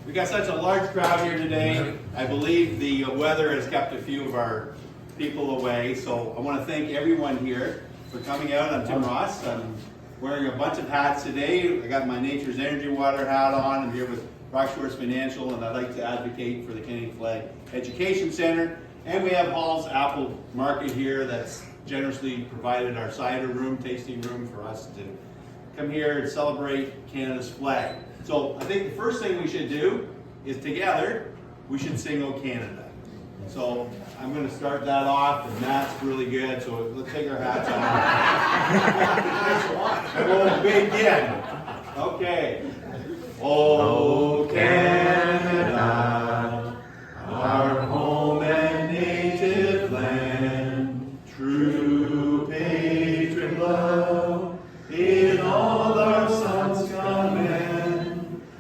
We got such a large crowd here today. I believe the weather has kept a few of our people away, so I want to thank everyone here for coming out. I'm Tim Ross. I'm wearing a bunch of hats today. I got my Nature's Energy Water hat on. I'm here with Brockville Financial, and I'd like to advocate for the Canadian Flag Education Center. And we have Hall's Apple Market here that's generously provided our cider room, tasting room for us to come here and celebrate Canada's flag. So I think the first thing we should do is together, we should sing O Canada. So I'm going to start that off, and Matt's really good, so let's take our hats off. And we'll begin. Okay. O Canada, our home and native land, true patriot love, in all our sons command.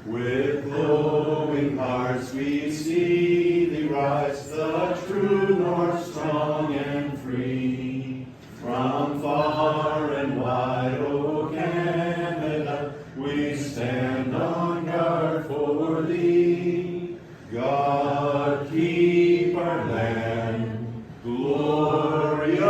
With glowing hearts we see thee rise, the true north, strong and free. From far and wide, O Canada, we stand on guard for thee. God keep our land glorious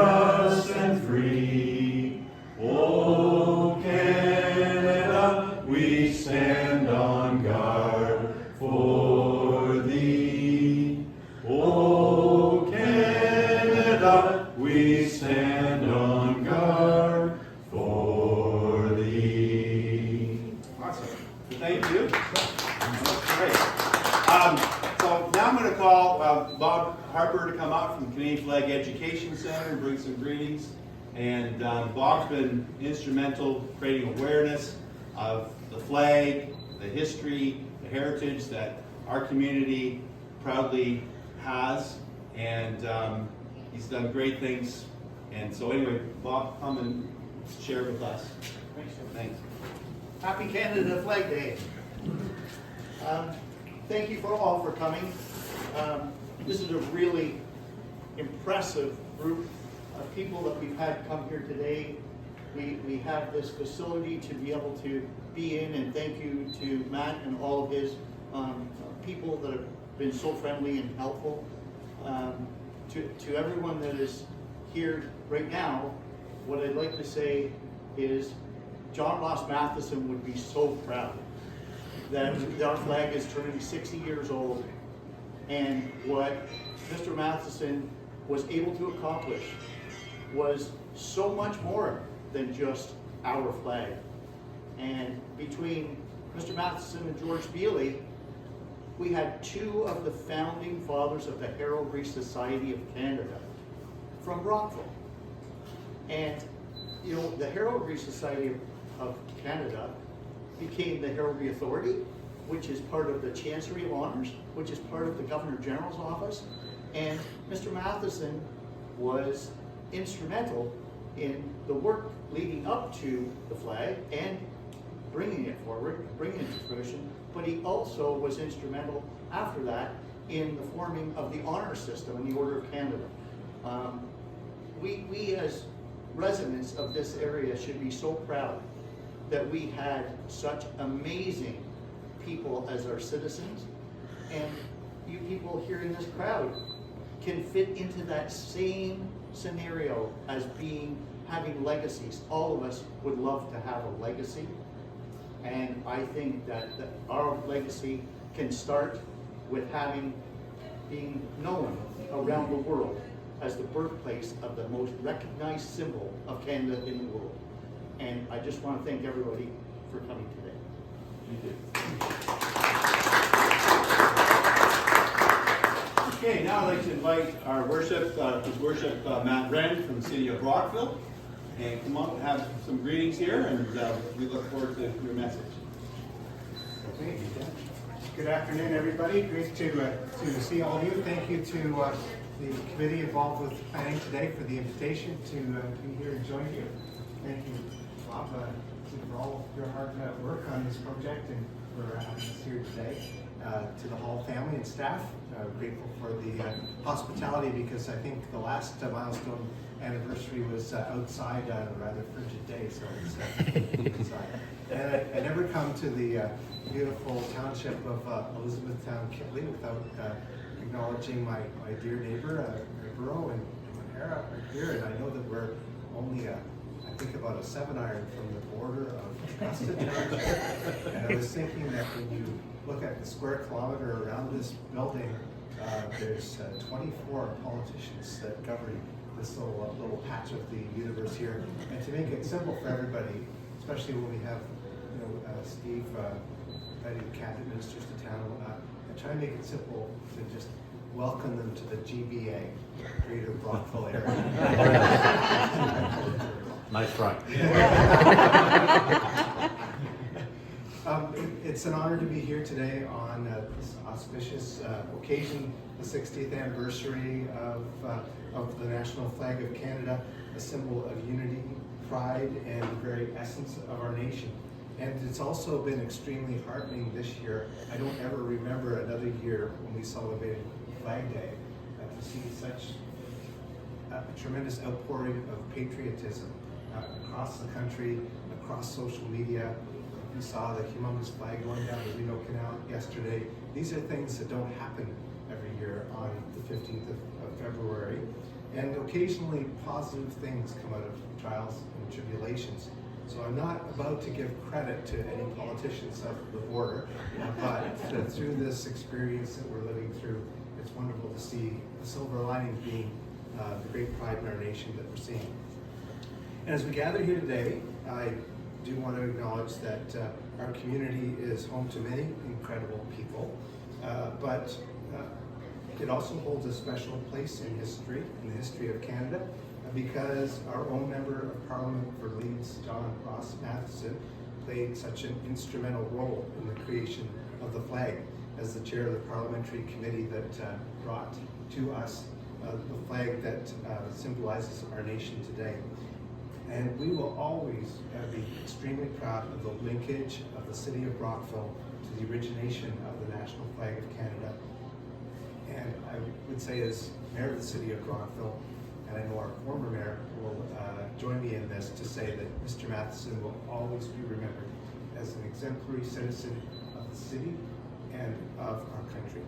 and free. O Canada, we stand on guard for thee. O Canada, we stand on guard for thee. Awesome. Thank you. Great. So now I'm going to call Bob Harper to come out from the Canadian Flag Education Center and bring some greetings. And Bob's been instrumental in creating awareness of the flag, the history, the heritage that our community proudly has. And he's done great things. And so anyway, Bob, come and share with us. Thanks. Thanks. Happy Canada Flag Day. Thank you for all for coming. This is a really impressive group of people that we've had come here today. We have this facility to be able to be in, and thank you to Matt and all of his people that have been so friendly and helpful. To everyone that is here right now, what I'd like to say is John Ross Matheson would be so proud that our flag is turning 60 years old, and what Mr. Matheson was able to accomplish was so much more than just our flag. And between Mr. Matheson and George Bealey, we had two of the founding fathers of the Heraldry Society of Canada from Brockville. And you know, the Heraldry Society of Canada became the Heraldry Authority, which is part of the Chancery of Honours, which is part of the Governor General's office. And Mr. Matheson was instrumental in the work leading up to the flag and bringing it forward, bringing it to fruition, but he also was instrumental after that in the forming of the honor system in the Order of Canada. We as residents of this area should be so proud that we had such amazing people as our citizens, and you people here in this crowd can fit into that same scenario as having legacies. All of us would love to have a legacy, and I think that our legacy can start with being known around the world as the birthplace of the most recognized symbol of Canada in the world. And I just want to thank everybody for coming today. You did. Okay, now I'd like to invite our His Worship Matt Wren from the City of Brockville, and come up and have some greetings here, and we look forward to your message. Okay. Good afternoon, everybody. Great to see all of you. Thank you to the committee involved with planning today for the invitation to be here and join you. Thank you, Bob, for all of your hard work on this project and for having us here today. To the Hall family and staff, grateful for the hospitality, because I think the last milestone anniversary was outside on a rather frigid day, so it's inside. And I never come to the beautiful township of Elizabethtown, Kitley without acknowledging my dear neighbor, Borough and O'Hara are here, and I know that we're only I think about a 7-iron from the border of Augusta Township. And I was thinking that when you look at the square kilometer around this building, there's 24 politicians that govern this little patch of the universe here. And to make it simple for everybody, especially when we have Steve inviting cabinet ministers to town and whatnot, I try to make it simple to just welcome them to the GBA, Greater Brockville area. Nice try. It's an honor to be here today on this auspicious occasion, the 60th anniversary of the National Flag of Canada, a symbol of unity, pride, and the very essence of our nation. And it's also been extremely heartening this year. I don't ever remember another year when we celebrated Flag Day to see such a tremendous outpouring of patriotism across the country, across social media. We saw the humongous flag going down the Rideau Canal yesterday. These are things that don't happen every year on the 15th of February. And occasionally positive things come out of trials and tribulations. So I'm not about to give credit to any politicians south of the border, but through this experience that we're living through, it's wonderful to see the silver lining being the great pride in our nation that we're seeing. And as we gather here today, I do want to acknowledge that our community is home to many incredible people, but it also holds a special place in history, in the history of Canada, because our own Member of Parliament for Leeds, John Ross Matheson, played such an instrumental role in the creation of the flag as the chair of the parliamentary committee that brought to us the flag that symbolizes our nation today. And we will always be extremely proud of the linkage of the city of Brockville to the origination of the national flag of Canada. And I would say, as mayor of the city of Brockville, and I know our former mayor will join me in this, to say that Mr. Matheson will always be remembered as an exemplary citizen of the city and of our country.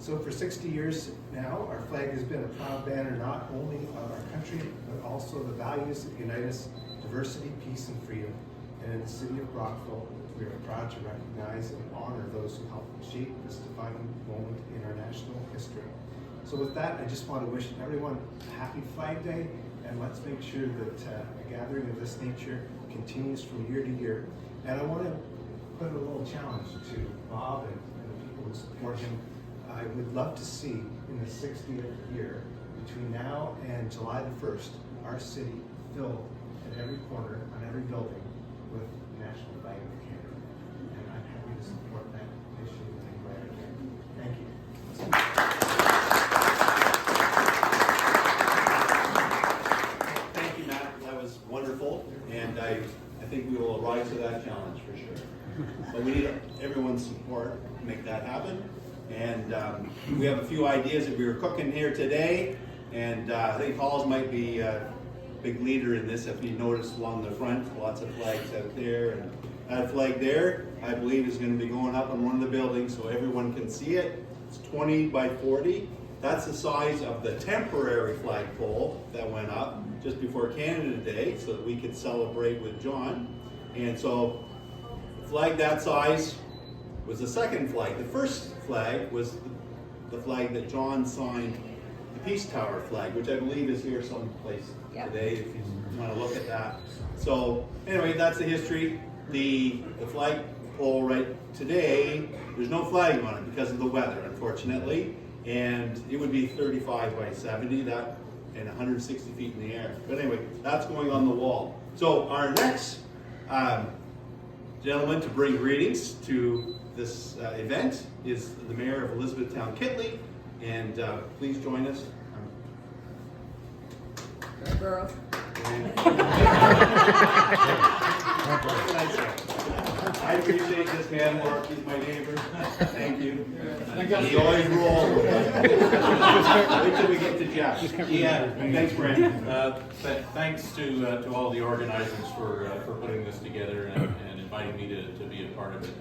So for 60 years now, our flag has been a proud banner not only of our country, but also the values that unite us: diversity, peace, and freedom. And in the city of Brockville, we are proud to recognize and honor those who helped shape this defining moment in our national history. So with that, I just want to wish everyone a happy Flag Day, and let's make sure that a gathering of this nature continues from year to year. And I want to put a little challenge to Bob and the people who support him. I would love to see in the 60th year, between now and July the 1st, our city filled at every corner, on every building, with the national flag of Canada. And I'm happy to support that issue and glad I can. Thank you. Thank you, Matt. That was wonderful, and I think we will rise to that challenge for sure. But we need everyone's support to make that happen. And we have a few ideas that we were cooking here today, and I think Halls might be a big leader in this. If you notice along the front, lots of flags out there, and that flag there, I believe, is going to be going up on one of the buildings so everyone can see it. It's 20 by 40. That's the size of the temporary flagpole that went up just before Canada Day so that we could celebrate with John. And so the flag that size was the second flag. The first flag was the flag that John signed, the Peace Tower flag, which I believe is here someplace today if you want to look at that. So anyway, that's the history. The flagpole right today, there's no flag on it because of the weather, unfortunately, and it would be 35 by 70, that, and 160 feet in the air. But anyway, that's going on the wall. So our next gentleman to bring greetings to this event is the mayor of Elizabethtown, Kitley, and please join us. I I appreciate this man, Mart. He's my neighbor. Thank you. got He always rolls with us. Wait till we get to Jeff. Yeah, thanks, Brent. Thanks to all the organizers for putting this together and inviting me to be a part of it.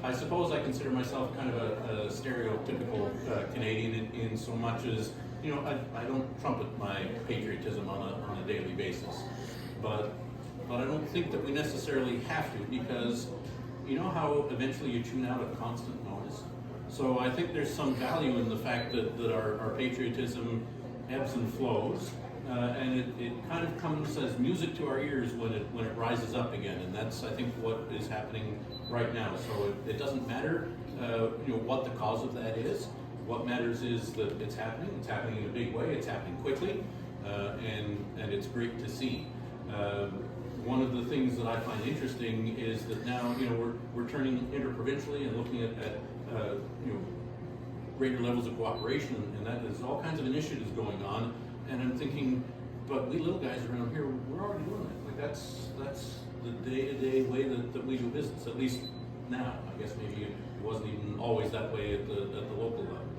I suppose I consider myself kind of a stereotypical Canadian in so much as, you know, I don't trumpet my patriotism on a daily basis, but I don't think that we necessarily have to, because you know how eventually you tune out of constant noise. So I think there's some value in the fact that our patriotism ebbs and flows, and it kind of comes as music to our ears when it rises up again, and that's, I think, what is happening right now. So it doesn't matter you know, what the cause of that is. What matters is that it's happening. It's happening in a big way. It's happening quickly, and it's great to see. One of the things that I find interesting is that now, you know, we're turning interprovincially and looking at you know, greater levels of cooperation, and that there's all kinds of initiatives going on. And I'm thinking, but we little guys around here, we're already doing it. Like that's the day-to-day way that we do business, at least now. I guess maybe it wasn't even always that way at the local level.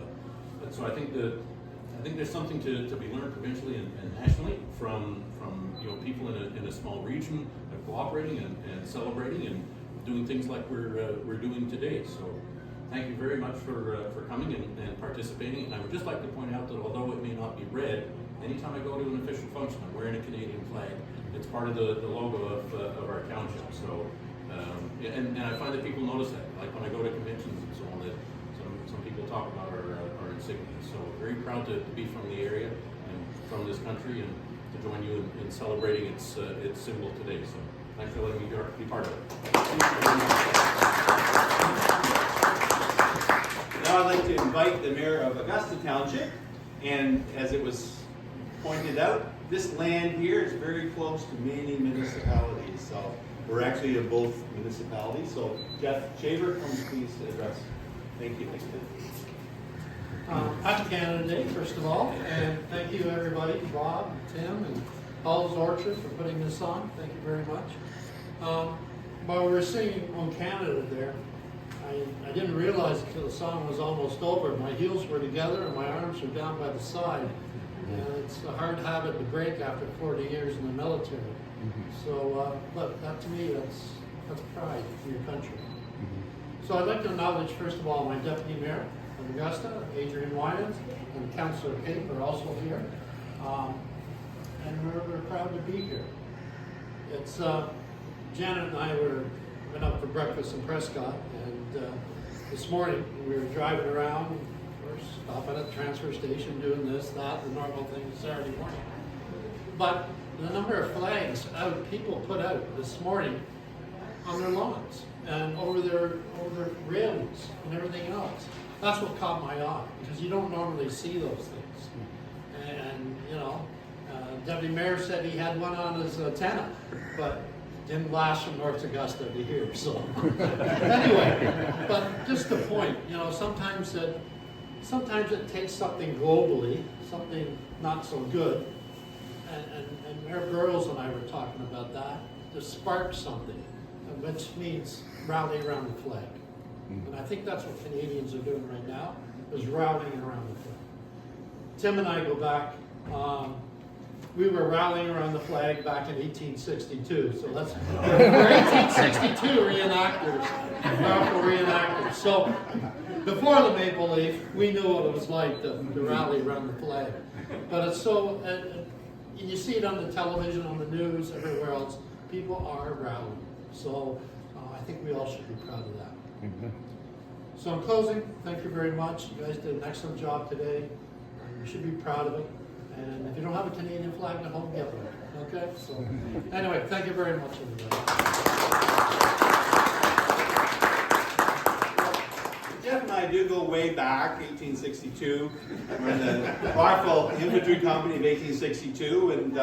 But so I think there's something to be learned provincially and nationally from you know, people in a small region cooperating and celebrating and doing things like we're doing today. So thank you very much for coming and participating. And I would just like to point out that although it may not be red, anytime I go to an official function, I'm wearing a Canadian flag. It's part of the logo of our township. So and I find that people notice that, like when I go to conventions and so on, that some people talk about our insignia. So very proud to be from the area and from this country, and to join you in celebrating its symbol today. So thanks for letting me be part of it. Now I'd like to invite the mayor of Augusta Township, and as it was pointed out, this land here is very close to many municipalities. So we're actually of both municipalities. So Jeff Shaver, come please address. Thank you. Happy Canada Day, first of all, and thank you everybody, Bob, Tim, and Paul's Orchard for putting this on. Thank you very much. While we were singing On Canada there, I didn't realize until the song was almost over. My heels were together and my arms were down by the side. And it's a hard habit to break after 40 years in the military. So, but that to me, that's pride for your country. So I'd like to acknowledge, first of all, my Deputy Mayor of Augusta, Adrian Winans, and Councillor Cape are also here. And we're proud to be here. It's, Janet and I went up for breakfast in Prescott, and this morning we were driving around, we're stopping at the transfer station, doing this, that, the normal things Saturday morning. But the number of flags people put out this morning on their lawns and over their railings and everything else. That's what caught my eye, because you don't normally see those things. And you know, Deputy Mayor said he had one on his antenna, but didn't last from North Augusta to here. So anyway, but just the point, you know, sometimes it takes something globally, something not so good, and Mayor Burrows and I were talking about that, to spark something, which means rally around the flag. And I think that's what Canadians are doing right now, is rallying around the flag. Tim and I go back, we were rallying around the flag back in 1862, so that's, we're 1862 reenactors, Brockville reenactors. So before the Maple Leaf, we knew what it was like to rally around the flag. But it's so, you see it on the television, on the news, everywhere else, people are rallying. So I think we all should be proud of that. So in closing, thank you very much. You guys did an excellent job today. You should be proud of it. And if you don't have a Canadian flag at home, get one. Okay? So anyway, thank you very much, everybody. Jeff and I do go way back, 1862. We're in the Brockville Infantry Company of 1862, and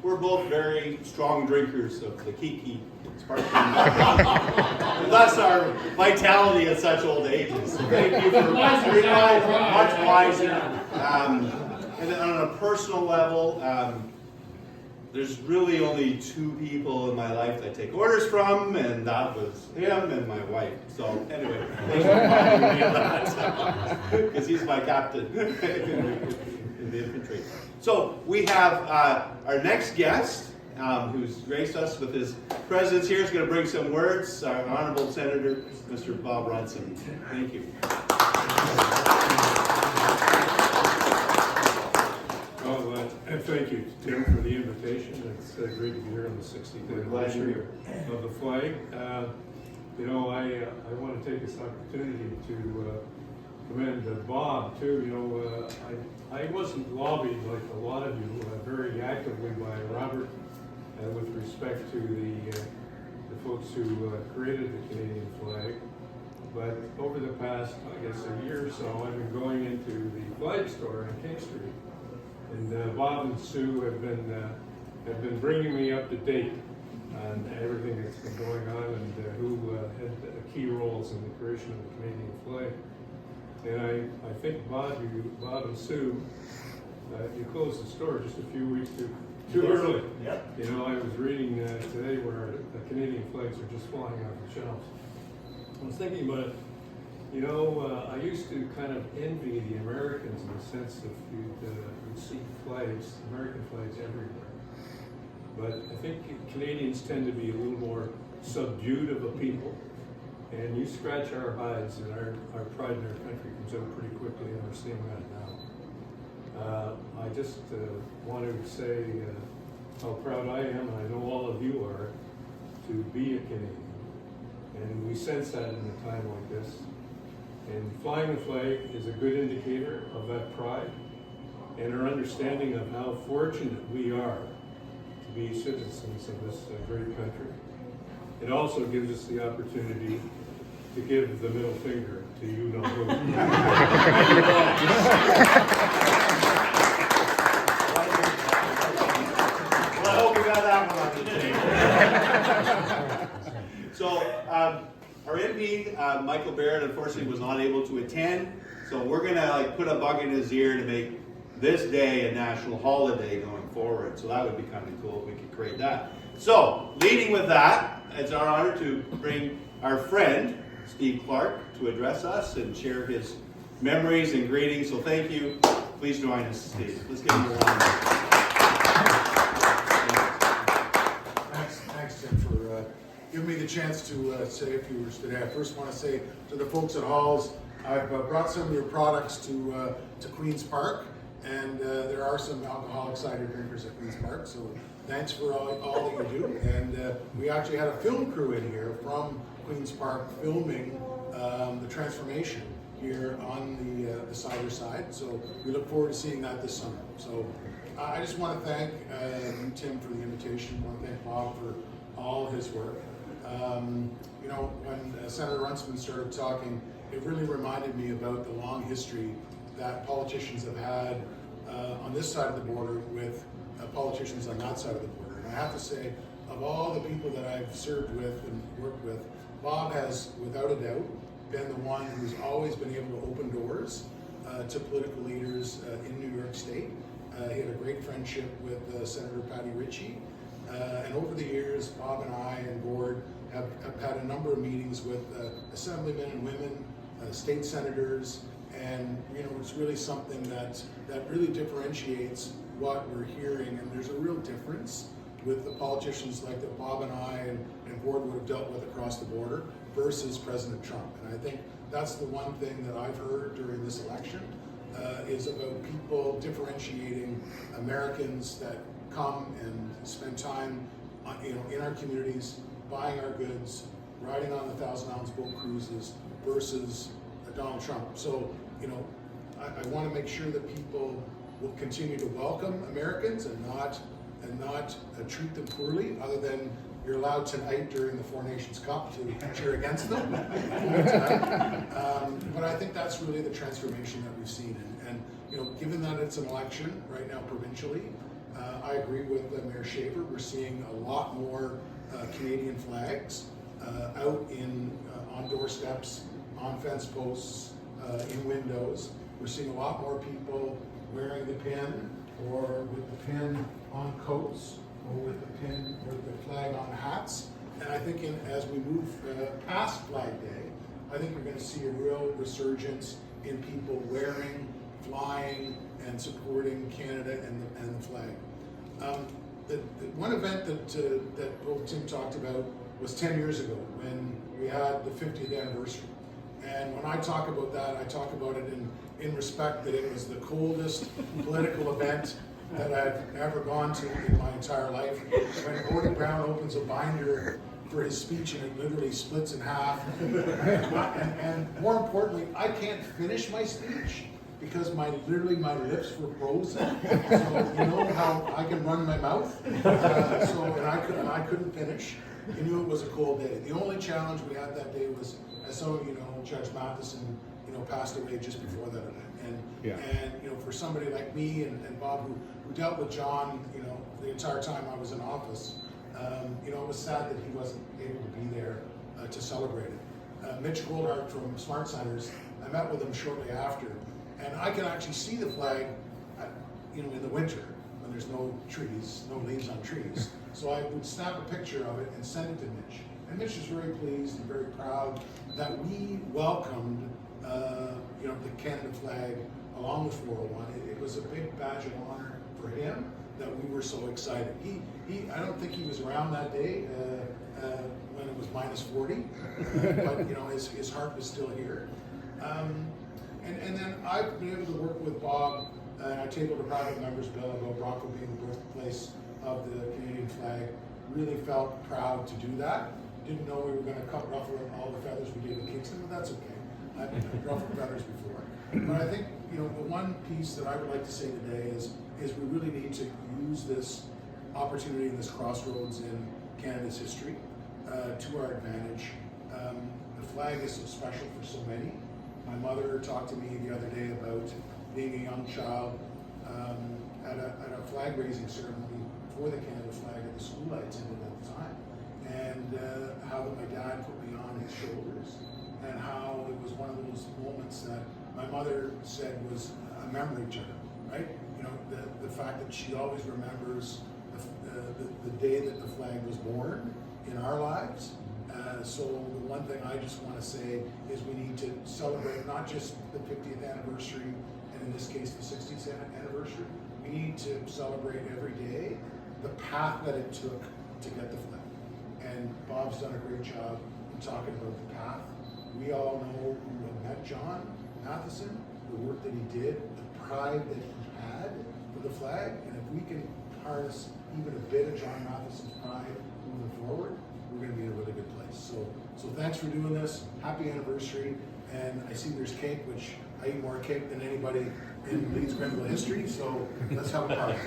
we're both very strong drinkers of the Kiki sparkling water. Thus our vitality at such old ages. So thank you for much wiser. And on a personal level, there's really only two people in my life that I take orders from, and that was him and my wife. So anyway, thanks for reminding me of that, because he's my captain in the infantry. So we have our next guest, who's graced us with his presence here, is going to bring some words. Our Honorable Senator, Mr. Bob Ronson. Thank you. Well, thank you, Tim, for the invitation. It's great to be here on the 60th anniversary of the flag. You know, I want to take this opportunity to commend Bob too. You know, I wasn't lobbied like a lot of you very actively by Robert with respect to the folks who created the Canadian flag. But over the past, I guess, a year or so, I've been going into the flag store on King Street. And Bob and Sue have been bringing me up to date on everything that's been going on and who had key roles in the creation of the Canadian flag. And I think Bob and Sue, you closed the store just a few weeks too early. Yep. You know, I was reading today where the Canadian flags are just flying off the shelves. I was thinking about it. You know, I used to kind of envy the Americans in the sense that you'd see flags, American flags everywhere. But I think Canadians tend to be a little more subdued of a people. And you scratch our hides and our pride in our country comes out pretty quickly, and we're seeing that now. I just want to say how proud I am, and I know all of you are, to be a Canadian. And we sense that in a time like this. And flying the flag is a good indicator of that pride and our understanding of how fortunate we are to be citizens of this great country. It also gives us the opportunity to give the middle finger to you know who. Well, I hope you got that one on the tape. So, our MP, Michael Barrett, unfortunately was not able to attend. So we're gonna put a bug in his ear to make this day a national holiday going forward. So that would be kind of cool if we could create that. So, leading with that, it's our honor to bring our friend, Steve Clark, to address us and share his memories and greetings. So thank you. Please join us, Steve. Let's give him a round. Thanks, Tim, for giving me the chance to say a few words today. I first want to say to the folks at Halls, I've brought some of your products to Queen's Park, and there are some alcoholic cider drinkers at Queen's Park, so thanks for all that you do. And we actually had a film crew in here from Queen's Park filming the transformation here on the cider side, so we look forward to seeing that this summer. So I just want to thank you, Tim, for the invitation. I want to thank Bob for all his work. You know, when Senator Runciman started talking, it really reminded me about the long history that politicians have had on this side of the border with politicians on that side of the border. And I have to say, of all the people that I've served with and worked with, Bob has, without a doubt, been the one who's always been able to open doors to political leaders in New York State. He had a great friendship with Senator Patty Ritchie. And over the years, Bob and I and board have had a number of meetings with assemblymen and women, state senators, and you know, it's really something that really differentiates what we're hearing. And there's a real difference with the politicians like that Bob and I and board would have dealt with across the border versus President Trump. And I think that's the one thing that I've heard during this election is about people differentiating Americans that come and spend time in our communities, buying our goods, riding on the 1,000-ounce boat cruises versus Donald Trump. So, you know, I want to make sure that people will continue to welcome Americans and not treat them poorly, other than you're allowed tonight during the Four Nations Cup to cheer against them. But I think that's really the transformation that we've seen. And you know, given that it's an election right now provincially, I agree with Mayor Shaver. We're seeing a lot more Canadian flags out on doorsteps, on fence posts, in windows. We're seeing a lot more people wearing the pin or with the pin on coats go with the pin or the flag on hats. And I think as we move past Flag Day, I think we're going to see a real resurgence in people wearing, flying, and supporting Canada and the flag. The one event that old Tim talked about was 10 years ago when we had the 50th anniversary. And when I talk about that, I talk about it in respect that it was the coldest political event that I've ever gone to in my entire life. When Gordon Brown opens a binder for his speech and it literally splits in half. And more importantly, I can't finish my speech because literally my lips were frozen. So you know how I can run my mouth. And I couldn't finish. You knew it was a cold day. The only challenge we had that day was, as some of you know, Judge Matheson, passed away just before that event. And for somebody like me and Bob who dealt with John, the entire time I was in office, it was sad that he wasn't able to be there to celebrate it. Mitch Goldhart from Smart Centers, I met with him shortly after, and I can actually see the flag, in the winter when there's no trees, no leaves on trees. So I would snap a picture of it and send it to Mitch. And Mitch was very pleased and very proud that we welcomed, the Canada flag along with 401. It was a big badge of honor for him that we were so excited. I don't think he was around that day when it was -40, but his heart was still here. And then I've been able to work with Bob, and I tabled a private member's bill about Brockville being the birthplace of the Canadian flag. Really felt proud to do that. Didn't know we were going to ruffle all the feathers we did in Kingston, but that's okay. I've ruffled feathers before. But I think, the one piece that I would like to say today is we really need to use this opportunity and this crossroads in Canada's history to our advantage. The flag is so special for so many. My mother talked to me the other day about being a young child at a flag raising ceremony for the Canada flag at the school I attended at the time. And how my dad put me on his shoulders, and how it was one of those moments that my mother said was a memory to her, right? The fact that she always remembers the day that the flag was born in our lives. So the one thing I just want to say is we need to celebrate not just the 50th anniversary, and in this case the 60th anniversary. We need to celebrate every day the path that it took to get the flag. And Bob's done a great job in talking about the path. We all know who have met John Matheson, the work that he did, the pride that he had for the flag, and if we can harness even a bit of John Matheson's pride moving forward, we're going to be in a really good place. So thanks for doing this. Happy anniversary. And I see there's cake, which I eat more cake than anybody in Leeds Grenville history, so let's have a party.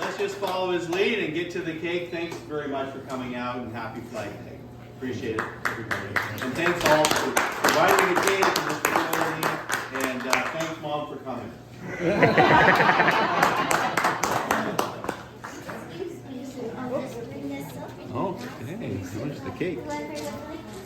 Let's just follow his lead and get to the cake. Thanks very much for coming out, and happy Flag Day. Appreciate it, everybody. And thanks all for providing the cake and this facility. And thanks, Mom, for coming. Excuse me, so I'll just bring this up. Okay, here's the cake. Whoever would like to